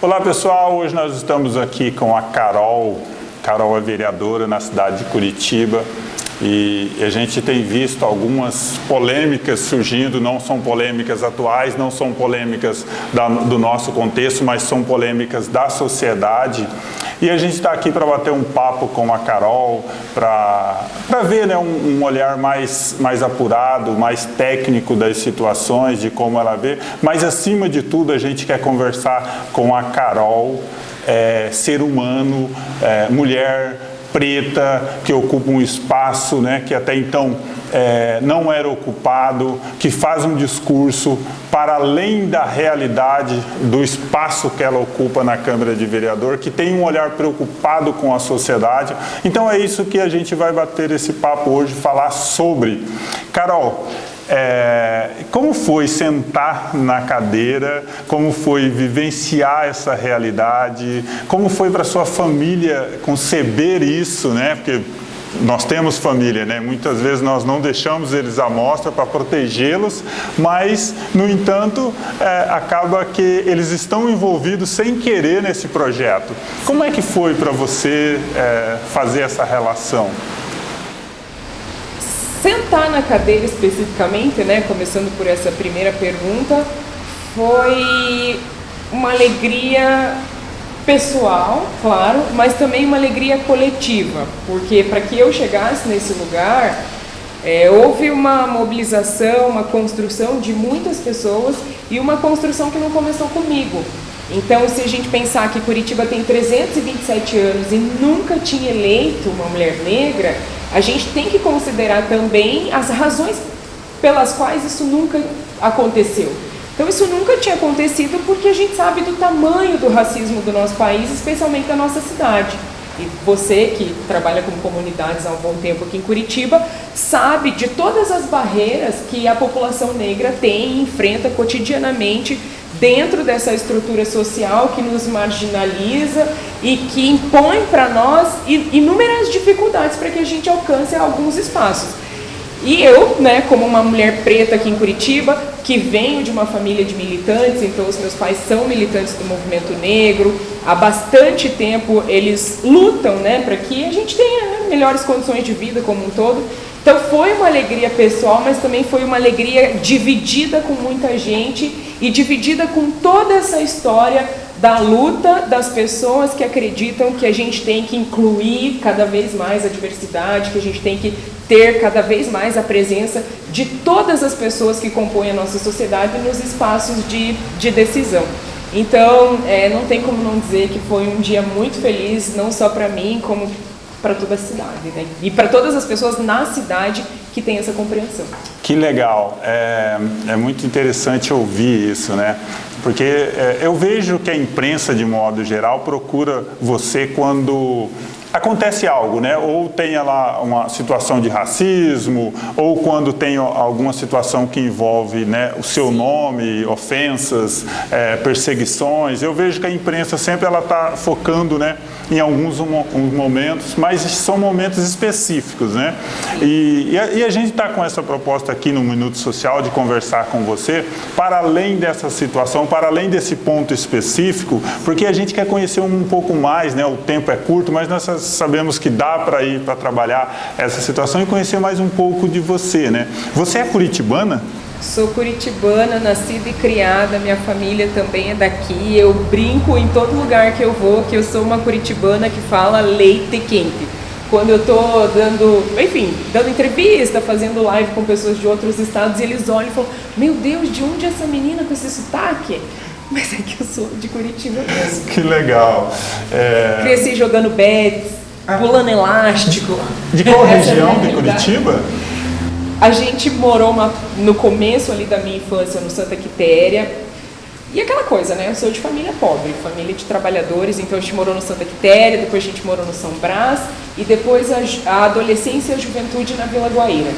Olá pessoal, hoje nós estamos aqui com a Carol. Carol é vereadora na cidade de Curitiba e a gente tem visto algumas polêmicas surgindo, não são polêmicas atuais, não são polêmicas do nosso contexto, mas são polêmicas da sociedade. E a gente está aqui para bater um papo com a Carol, para ver, né, um olhar mais apurado, mais técnico das situações, de como ela vê. Mas, acima de tudo, a gente quer conversar com a Carol, ser humano, mulher preta, que ocupa um espaço, né, que até então não era ocupado, que faz um discurso para além da realidade do espaço que ela ocupa na Câmara de Vereador, que tem um olhar preocupado com a sociedade. Então é isso que a gente vai bater esse papo hoje, falar sobre. Carol, como foi sentar na cadeira, como foi vivenciar essa realidade, como foi para sua família conceber isso, né? Porque nós temos família, né? Muitas vezes nós não deixamos eles à mostra para protegê-los, mas, no entanto, acaba que eles estão envolvidos sem querer nesse projeto. Como é que foi para você fazer essa relação? Sentar na cadeira especificamente, né, começando por essa primeira pergunta, foi uma alegria pessoal, claro, mas também uma alegria coletiva, porque para que eu chegasse nesse lugar, houve uma mobilização, uma construção de muitas pessoas e uma construção que não começou comigo. Então, se a gente pensar que Curitiba tem 327 anos e nunca tinha eleito uma mulher negra, a gente tem que considerar também as razões pelas quais isso nunca aconteceu. Então, isso nunca tinha acontecido porque a gente sabe do tamanho do racismo do nosso país, especialmente da nossa cidade. E você, que trabalha com comunidades há um bom tempo aqui em Curitiba, sabe de todas as barreiras que a população negra tem e enfrenta cotidianamente dentro dessa estrutura social que nos marginaliza e que impõe para nós inúmeras dificuldades para que a gente alcance alguns espaços. E eu, né, como uma mulher preta aqui em Curitiba, que venho de uma família de militantes, então os meus pais são militantes do movimento negro, há bastante tempo eles lutam, né, para que a gente tenha, né, melhores condições de vida como um todo. Então foi uma alegria pessoal, mas também foi uma alegria dividida com muita gente e dividida com toda essa história da luta das pessoas que acreditam que a gente tem que incluir cada vez mais a diversidade, que a gente tem que ter cada vez mais a presença de todas as pessoas que compõem a nossa sociedade nos espaços de decisão. Então, não tem como não dizer que foi um dia muito feliz, não só para mim, como para toda a cidade, né? E para todas as pessoas na cidade que têm essa compreensão. Que legal, é muito interessante ouvir isso, né? Porque eu vejo que a imprensa, de modo geral, procura você quando acontece algo, né? Ou tem lá uma situação de racismo, ou quando tem alguma situação que envolve, né, o seu nome, ofensas, perseguições. Eu vejo que a imprensa sempre está focando, né, em alguns momentos, mas são momentos específicos, né? E a gente está com essa proposta aqui no Minuto Social de conversar com você para além dessa situação, para além desse ponto específico, porque a gente quer conhecer um pouco mais, né? O tempo é curto, mas nós sabemos que dá para ir para trabalhar essa situação e conhecer mais um pouco de você, né? Você é curitibana? Sou curitibana, nascida e criada, minha família também é daqui. Eu brinco em todo lugar que eu vou que eu sou uma curitibana que fala leite quente. Quando eu estou dando entrevista, fazendo live com pessoas de outros estados, eles olham e falam: meu Deus, de onde é essa menina com esse sotaque? Mas é que eu sou de Curitiba mesmo. Que legal. Cresci jogando bets, pulando elástico. De qual região de Curitiba? A gente morou no começo ali da minha infância no Santa Quitéria. E aquela coisa, né? Eu sou de família pobre, família de trabalhadores, então a gente morou no Santa Quitéria, depois a gente morou no São Brás e depois a adolescência e a juventude na Vila Guaíra.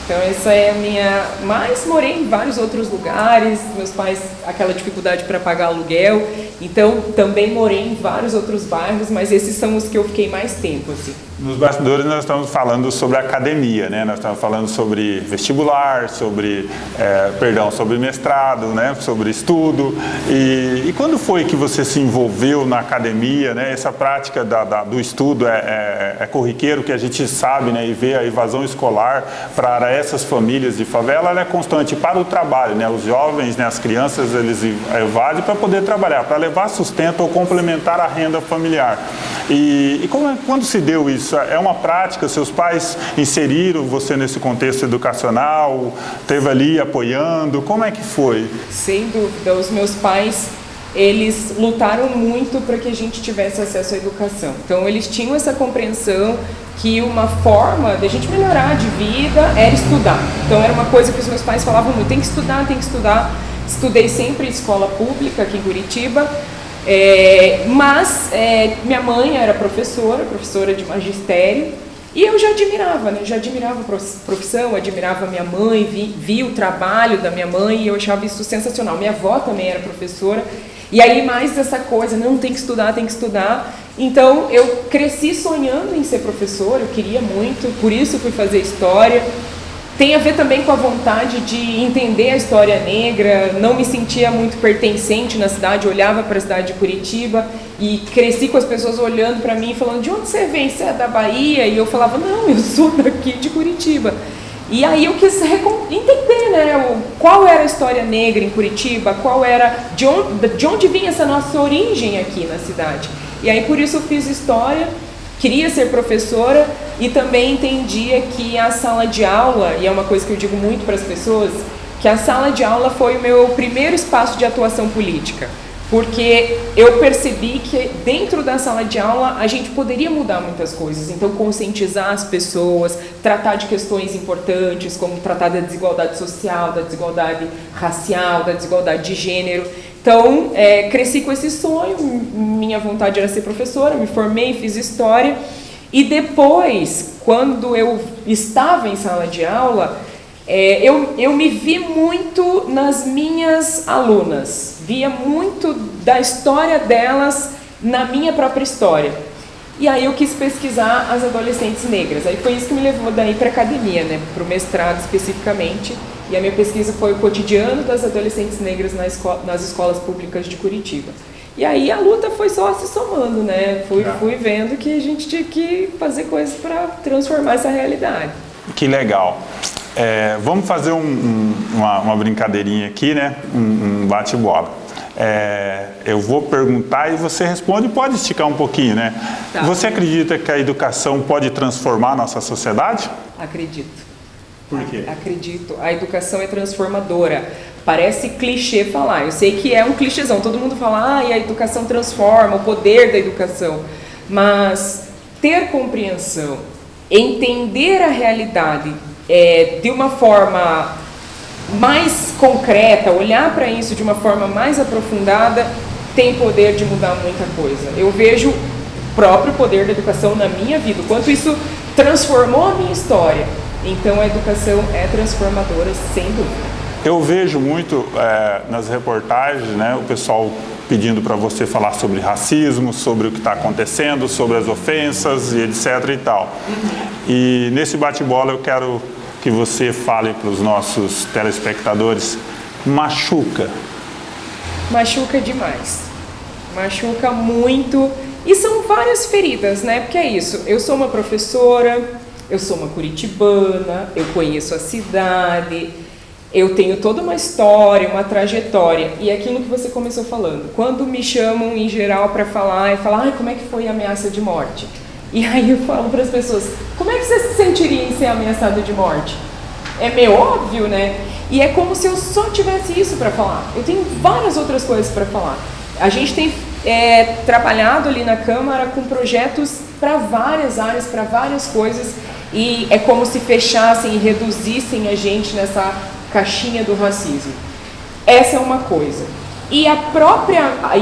Então essa é a minha... Mas morei em vários outros lugares, meus pais, aquela dificuldade para pagar aluguel, então também morei em vários outros bairros, mas esses são os que eu fiquei mais tempo, assim. Nos bastidores nós estamos falando sobre academia, né? Nós estamos falando sobre vestibular, sobre mestrado, né? Sobre estudo. E quando foi que você se envolveu na academia, né? Essa prática do estudo é corriqueiro, que a gente sabe, né? E vê a evasão escolar para essas famílias de favela, ela é constante para o trabalho, né? Os jovens, né? As crianças, eles evadem para poder trabalhar, para levar sustento ou complementar a renda familiar. E quando se deu isso? É uma prática? Seus pais inseriram você nesse contexto educacional? Teve ali apoiando? Como é que foi? Sem dúvida, os meus pais, eles lutaram muito para que a gente tivesse acesso à educação. Então, eles tinham essa compreensão que uma forma de a gente melhorar de vida era estudar. Então, era uma coisa que os meus pais falavam muito, tem que estudar, tem que estudar. Estudei sempre em escola pública aqui em Curitiba. Mas minha mãe era professora de magistério, e eu já admirava, né? Já admirava a profissão, admirava minha mãe, vi o trabalho da minha mãe e eu achava isso sensacional. Minha avó também era professora, e aí mais essa coisa, não, tem que estudar, tem que estudar. Então eu cresci sonhando em ser professora, eu queria muito, por isso fui fazer história. Tem a ver também com a vontade de entender a história negra, não me sentia muito pertencente na cidade, olhava para a cidade de Curitiba e cresci com as pessoas olhando para mim e falando, de onde você vem? Você é da Bahia? E eu falava, não, eu sou daqui de Curitiba. E aí eu quis entender, né, qual era a história negra em Curitiba, de onde vinha essa nossa origem aqui na cidade. E aí por isso eu fiz história. Queria ser professora e também entendia que a sala de aula, e é uma coisa que eu digo muito para as pessoas, que a sala de aula foi o meu primeiro espaço de atuação política. Porque eu percebi que dentro da sala de aula a gente poderia mudar muitas coisas. Então, conscientizar as pessoas, tratar de questões importantes, como tratar da desigualdade social, da desigualdade racial, da desigualdade de gênero. Então, cresci com esse sonho, minha vontade era ser professora, me formei, fiz história. E depois, quando eu estava em sala de aula, eu me vi muito nas minhas alunas, via muito da história delas na minha própria história. E aí eu quis pesquisar as adolescentes negras. Aí foi isso que me levou daí para a academia, né, para o mestrado especificamente. E a minha pesquisa foi o cotidiano das adolescentes negras nas escolas públicas de Curitiba. E aí a luta foi só se somando, né? Fui vendo que a gente tinha que fazer coisas para transformar essa realidade. Que legal. Vamos fazer uma brincadeirinha aqui, né? Um bate-bola. Eu vou perguntar e você responde, pode esticar um pouquinho, né? Tá. Você acredita que a educação pode transformar a nossa sociedade? Acredito. Por quê? Acredito. A educação é transformadora. Parece clichê falar. Eu sei que é um clichêzão. Todo mundo fala, a educação transforma, o poder da educação. Mas ter compreensão, entender a realidade de uma forma mais concreta, olhar para isso de uma forma mais aprofundada, tem poder de mudar muita coisa. Eu vejo o próprio poder da educação na minha vida, o quanto isso transformou a minha história. Então a educação é transformadora, sem dúvida. Eu vejo muito nas reportagens, né, o pessoal pedindo para você falar sobre racismo, sobre o que está acontecendo, sobre as ofensas e etc e tal. E nesse bate-bola eu quero que você fale para os nossos telespectadores, machuca? Machuca demais. Machuca muito. E são várias feridas, né? Porque é isso, eu sou uma professora, eu sou uma curitibana, eu conheço a cidade, eu tenho toda uma história, uma trajetória. E é aquilo que você começou falando. Quando me chamam em geral para falar, como é que foi a ameaça de morte? E aí eu falo para as pessoas, como é que você se sentiria em ser ameaçado de morte? É meio óbvio, né? E é como se eu só tivesse isso para falar. Eu tenho várias outras coisas para falar. A gente tem trabalhado ali na Câmara com projetos para várias áreas, para várias coisas, e é como se fechassem e reduzissem a gente nessa caixinha do racismo. Essa é uma coisa. E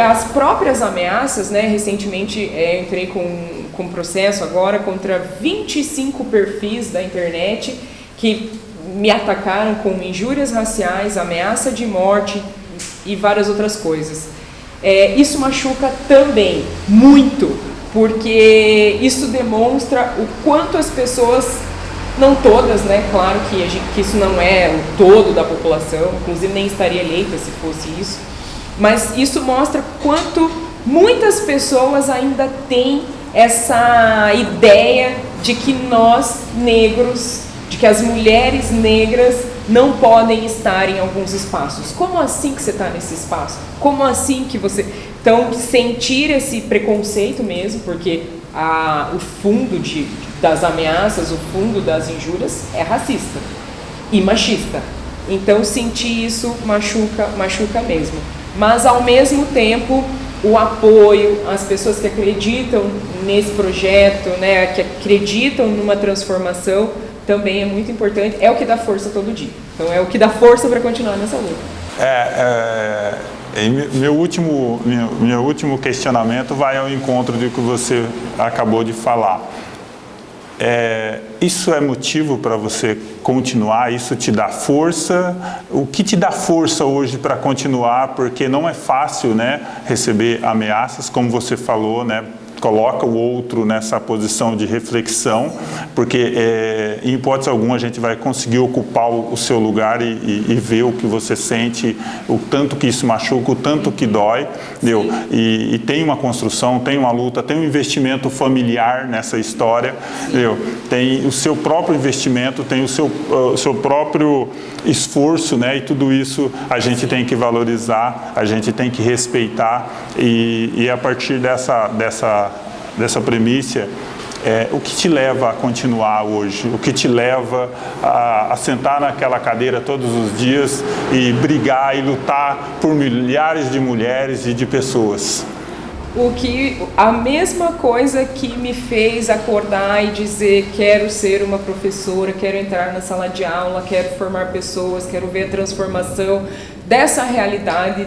as próprias ameaças, né? Recentemente eu entrei com um processo agora contra 25 perfis da internet que me atacaram com injúrias raciais, ameaça de morte e várias outras coisas. Isso machuca também muito, porque isso demonstra o quanto as pessoas, não todas, né? Claro que isso não é o todo da população, inclusive nem estaria eleita se fosse isso, mas isso mostra quanto muitas pessoas ainda têm essa ideia de que nós, negros, de que as mulheres negras não podem estar em alguns espaços. Como assim que você está nesse espaço? Como assim que você... Então, sentir esse preconceito mesmo, porque o fundo das ameaças, o fundo das injúrias é racista e machista. Então, sentir isso machuca mesmo. Mas, ao mesmo tempo, o apoio, as pessoas que acreditam nesse projeto, né, que acreditam numa transformação, também é muito importante, é o que dá força todo dia. Então é o que dá força para continuar nessa luta. Meu último questionamento vai ao encontro do que você acabou de falar. Isso é motivo para você continuar? Isso te dá força? O que te dá força hoje para continuar? Porque não é fácil, né, receber ameaças, como você falou, né? Coloca o outro nessa posição de reflexão, porque em hipótese alguma a gente vai conseguir ocupar o seu lugar e ver o que você sente, o tanto que isso machuca, o tanto que dói, entendeu? E tem uma construção, tem uma luta, tem um investimento familiar nessa história, entendeu? Tem o seu próprio investimento, tem o seu próprio esforço, né? E tudo isso a gente tem que valorizar, a gente tem que respeitar, e a partir dessa premissa, o que te leva a continuar hoje? O que te leva a sentar naquela cadeira todos os dias e brigar e lutar por milhares de mulheres e de pessoas? A mesma coisa que me fez acordar e dizer: quero ser uma professora, quero entrar na sala de aula, quero formar pessoas, quero ver a transformação dessa realidade,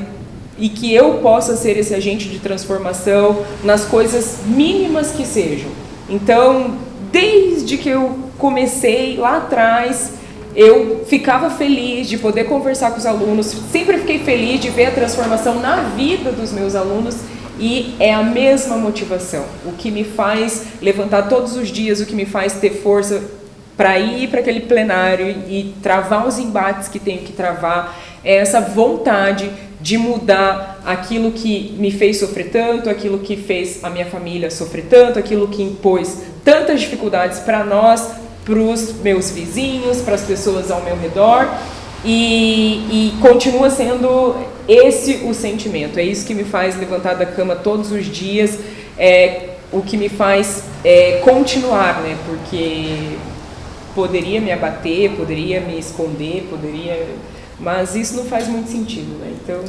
e que eu possa ser esse agente de transformação nas coisas mínimas que sejam. Então, desde que eu comecei lá atrás, eu ficava feliz de poder conversar com os alunos, sempre fiquei feliz de ver a transformação na vida dos meus alunos, e é a mesma motivação. O que me faz levantar todos os dias, o que me faz ter força para ir para aquele plenário e travar os embates que tenho que travar, é essa vontade de mudar aquilo que me fez sofrer tanto, aquilo que fez a minha família sofrer tanto, aquilo que impôs tantas dificuldades para nós, para os meus vizinhos, para as pessoas ao meu redor, e continua sendo esse o sentimento. É isso que me faz levantar da cama todos os dias, o que me faz continuar, né? Porque poderia me abater, poderia me esconder, mas isso não faz muito sentido, né? Então...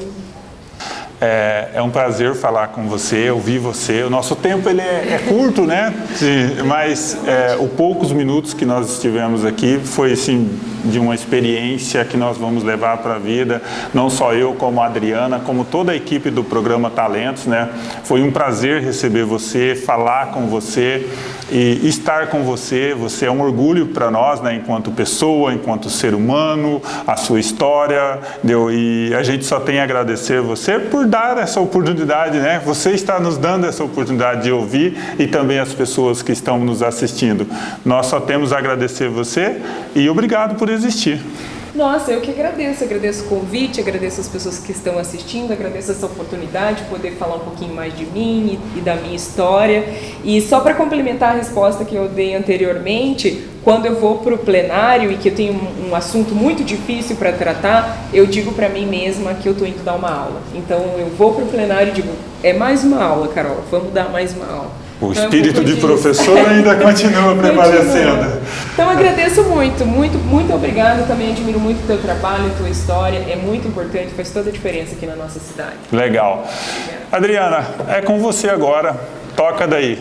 É um prazer falar com você, ouvir você. O nosso tempo ele é curto, né? Mas os poucos minutos que nós estivemos aqui foi assim, de uma experiência que nós vamos levar para a vida. Não só eu, como a Adriana, como toda a equipe do programa Talentos, né? Foi um prazer receber você, falar com você e estar com você. Você é um orgulho para nós, né? Enquanto pessoa, enquanto ser humano, a sua história, entendeu? E a gente só tem a agradecer você por dar essa oportunidade, né? Você está nos dando essa oportunidade de ouvir, e também as pessoas que estão nos assistindo. Nós só temos a agradecer você e obrigado por existir. Nossa, eu que agradeço o convite, agradeço as pessoas que estão assistindo, agradeço essa oportunidade de poder falar um pouquinho mais de mim e da minha história. E só para complementar a resposta que eu dei anteriormente, quando eu vou para o plenário e que eu tenho um assunto muito difícil para tratar, eu digo para mim mesma que eu estou indo dar uma aula. Então eu vou para o plenário e digo: é mais uma aula, Carol, vamos dar mais uma aula. O espírito de professor ainda continua prevalecendo. Então agradeço muito obrigada. Também admiro muito o teu trabalho, a tua história. É muito importante, faz toda a diferença aqui na nossa cidade. Legal. Adriana, é com você agora. Toca daí.